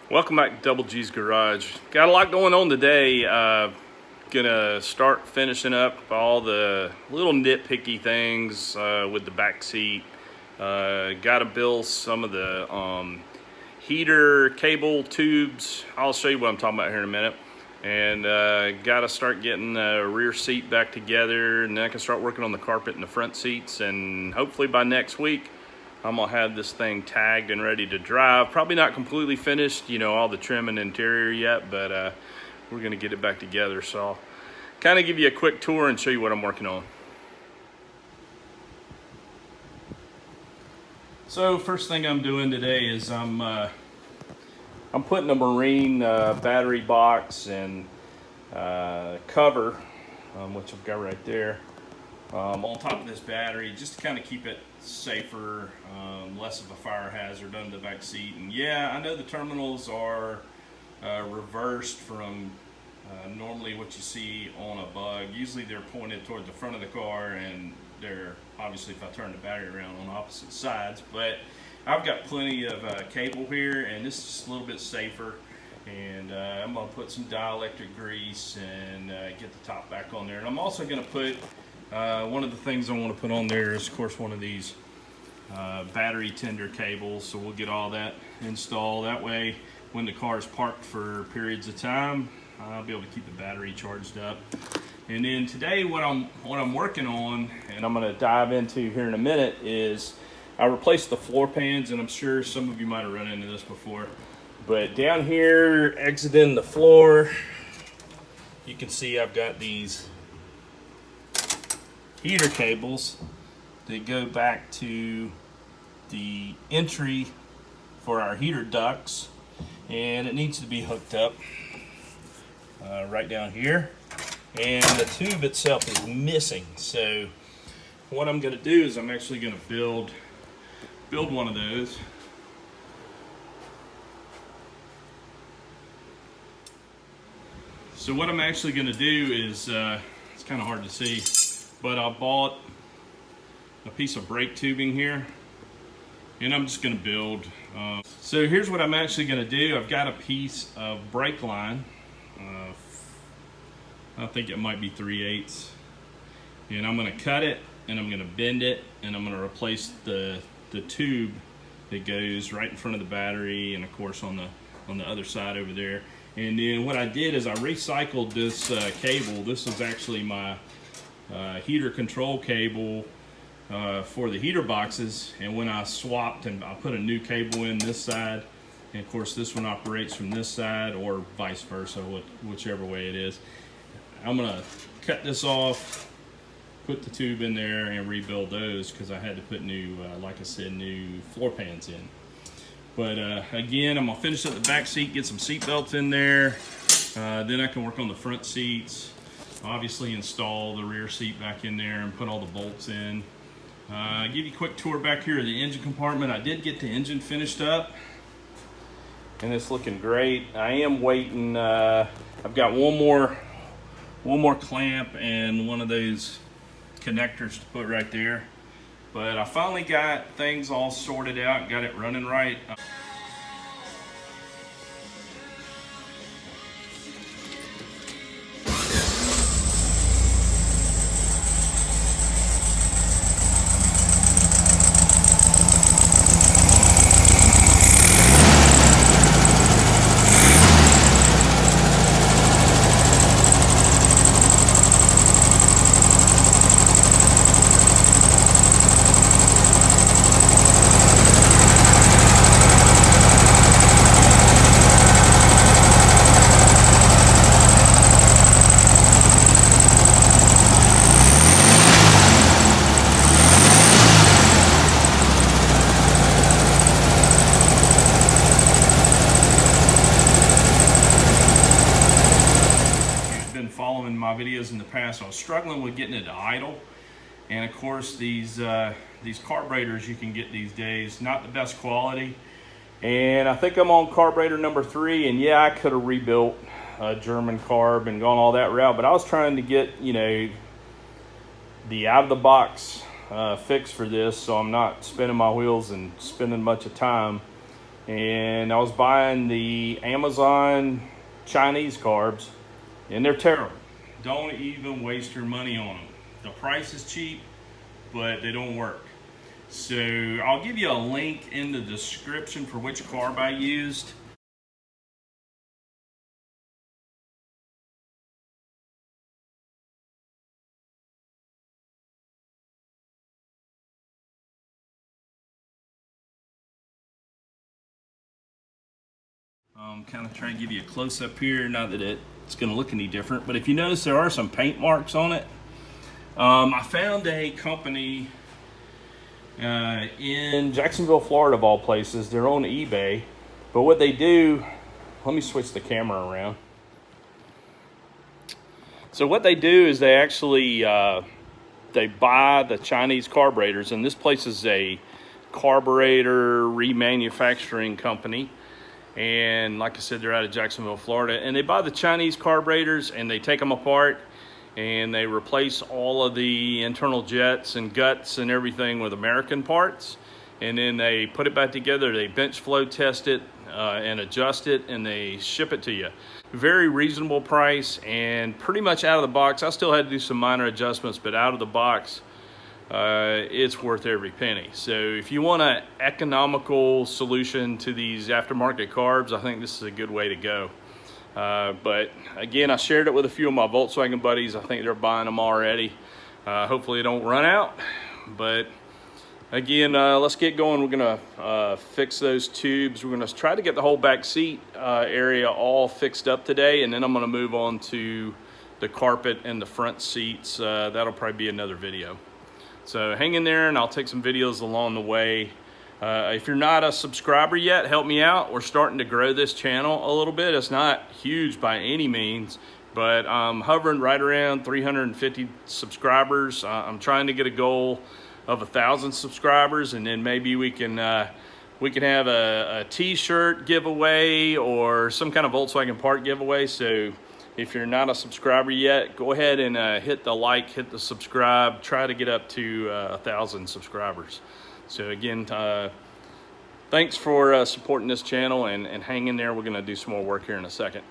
Welcome back to Double G's Garage. Got a lot going on today. Gonna start finishing up all the little nitpicky things with the back seat. Gotta build some of the heater cable tubes. I'll show you what I'm talking about here in a minute. And gotta start getting the rear seat back together, and then I can start working on the carpet in the front seats, and hopefully by next week I'm gonna have this thing tagged and ready to drive. Probably not completely finished, you know, all the trim and interior yet, but we're gonna get it back together. So I'll kind of give you a quick tour and show you what I'm working on. So first thing I'm doing today is I'm putting a marine battery box and cover, which I've got right there, on top of this battery, just to kind of keep it safer, less of a fire hazard under the back seat. And yeah, I know the terminals are reversed from normally what you see on a Bug. Usually they're pointed toward the front of the car, and they're obviously, if I turn the battery around, on opposite sides. But I've got plenty of cable here, and this is just a little bit safer. And I'm gonna put some dielectric grease and get the top back on there. And I'm also gonna put one of the things I want to put on there is, of course, one of these battery tender cables. So we'll get all that installed. That way, when the car is parked for periods of time, I'll be able to keep the battery charged up. And then today, what I'm working on, and I'm going to dive into here in a minute, is I replaced the floor pans, and I'm sure some of you might have run into this before. But down here, exiting the floor, you can see I've got these heater cables that go back to the entry for our heater ducts, and it needs to be hooked up right down here, and the tube itself is missing. So what I'm going to do is I'm actually going to build one of those. So what I'm actually going to do is it's kind of hard to see, but I bought a piece of brake tubing here, and I'm just going to build. So here's what I'm actually going to do. I've got a piece of brake line. I think it might be 3/8, and I'm going to cut it, and I'm going to bend it, and I'm going to replace the tube that goes right in front of the battery, and of course on the other side over there. And then what I did is I recycled this cable. This was actually my heater control cable for the heater boxes, and when I swapped and I put a new cable in this side, and of course this one operates from this side or vice versa, whichever way it is. I'm gonna cut this off, put the tube in there, and rebuild those, because I had to put new, like I said, new floor pans in. But again, I'm gonna finish up the back seat, get some seat belts in there, then I can work on the front seats, obviously install the rear seat back in there and put all the bolts in. Give you a quick tour back here of the engine compartment. I did get the engine finished up, and it's looking great. I am waiting. I've got one more clamp and one of those connectors to put right there. But I finally got things all sorted out, got it running right. Following my videos in the past, I was struggling with getting it to idle, and of course these carburetors you can get these days, not the best quality. And I think I'm on carburetor number 3, and yeah, I could have rebuilt a German carb and gone all that route, but I was trying to get, you know, the out of the box fix for this, so I'm not spinning my wheels and spending much of time and I was buying the Amazon Chinese carbs, and they're terrible. Don't even waste your money on them. The price is cheap, but they don't work. So I'll give you a link in the description for which carb I used. Kind of trying to give you a close up here, not that it's going to look any different, but if you notice there are some paint marks on it. I found a company in Jacksonville, Florida of all places. They're on eBay, but what they do, let me switch the camera around. So what they do is they actually they buy the Chinese carburetors, and this place is a carburetor remanufacturing company. And like I said, they're out of Jacksonville, Florida, and they buy the Chinese carburetors and they take them apart and they replace all of the internal jets and guts and everything with American parts, and then they put it back together. They bench flow test it and adjust it, and they ship it to you. Very reasonable price, and pretty much out of the box. I still had to do some minor adjustments, but out of the box, it's worth every penny. So if you want an economical solution to these aftermarket carbs, I think this is a good way to go. But again, I shared it with a few of my Volkswagen buddies. I think they're buying them already. Hopefully they don't run out. But again, let's get going. We're gonna fix those tubes. We're gonna try to get the whole back seat area all fixed up today, and then I'm gonna move on to the carpet and the front seats. That'll probably be another video. So hang in there and I'll take some videos along the way. If you're not a subscriber yet, help me out. We're starting to grow this channel a little bit. It's not huge by any means, but I'm hovering right around 350 subscribers. I'm trying to get a goal of 1,000 subscribers, and then maybe we can have a t-shirt giveaway or some kind of Volkswagen part giveaway. So if you're not a subscriber yet, go ahead and hit the like, hit the subscribe, try to get up to 1,000 subscribers. So again, thanks for supporting this channel, and hang in there. We're gonna do some more work here in a second.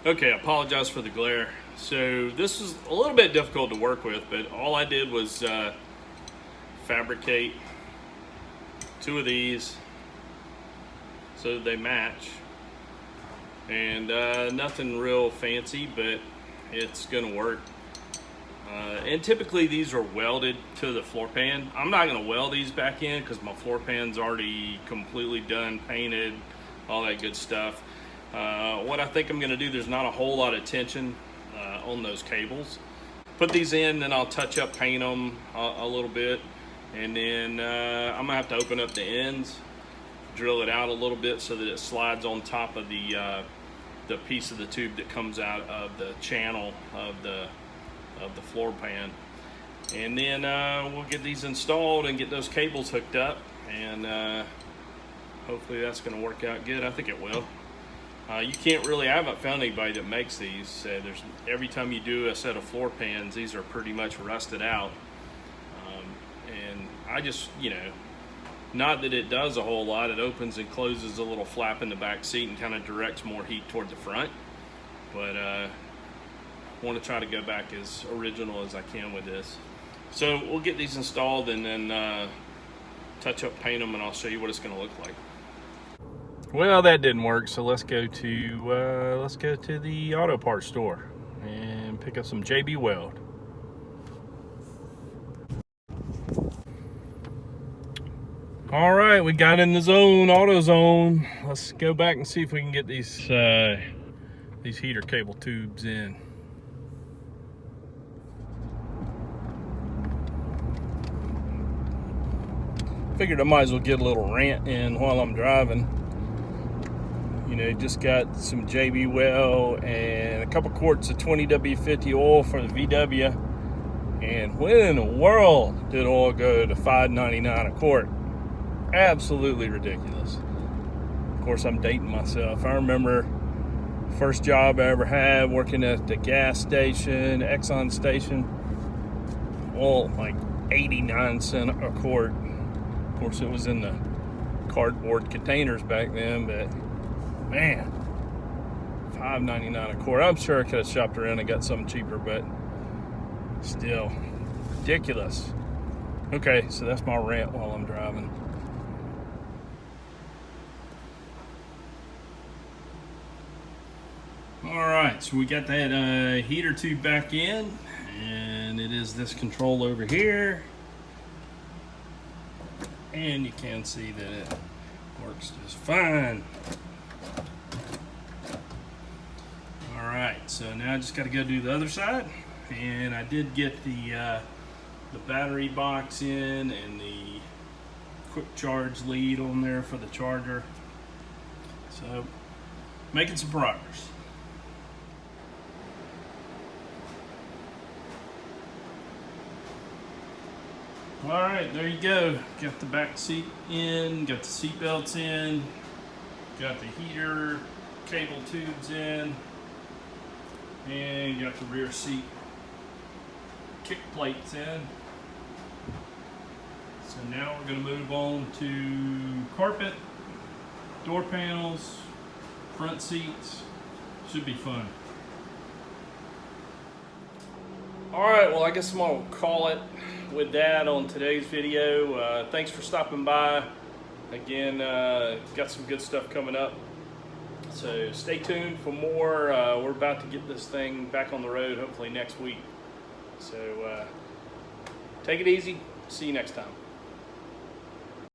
Okay, I apologize for the glare. So this is a little bit difficult to work with, but all I did was fabricate 2 of these so they match. And nothing real fancy, but it's gonna work. And typically these are welded to the floor pan. I'm not gonna weld these back in because my floor pan's already completely done, painted, all that good stuff. What I think I'm gonna do, there's not a whole lot of tension on those cables. Put these in, then I'll touch up, paint them a little bit, and then I'm gonna have to open up the ends, drill it out a little bit so that it slides on top of the piece of the tube that comes out of the channel of the floor pan. And then we'll get these installed and get those cables hooked up, and hopefully that's going to work out good. I think it will. I haven't found anybody that makes these. Every time you do a set of floor pans, these are pretty much rusted out. And I just, not that it does a whole lot. It opens and closes a little flap in the back seat and kind of directs more heat toward the front. But I want to try to go back as original as I can with this. So we'll get these installed and then touch up, paint them, and I'll show you what it's going to look like. Well, that didn't work, so let's go to the auto parts store and pick up some JB Weld. All right, we got in the zone, auto zone. Let's go back and see if we can get these heater cable tubes in. Figured I might as well get a little rant in while I'm driving. Just got some JB Weld and a couple quarts of 20W50 oil for the VW. And when in the world did oil go to $5.99 a quart? Absolutely ridiculous. Of course, I'm dating myself. I remember first job I ever had, working at the gas station, Exxon station. Oil like 89 cents a quart. Of course, it was in the cardboard containers back then, but man, $5.99 a quart. I'm sure I could have shopped around and got something cheaper, but still ridiculous. Okay, so that's my rant while I'm driving. All right, so we got that heater tube back in, and it is this control over here. And you can see that it works just fine. All right, so now I just got to go do the other side, and I did get the battery box in and the quick charge lead on there for the charger. So making some progress. All right, there you go. Got the back seat in, got the seat belts in, got the heater cable tubes in, and got the rear seat kick plates in. So now we're going to move on to carpet, door panels, front seats. Should be fun. All right, well, I guess I'm going to call it with that on today's video. Thanks for stopping by. Again, got some good stuff coming up. So stay tuned for more. We're about to get this thing back on the road, hopefully next week. So take it easy. See you next time.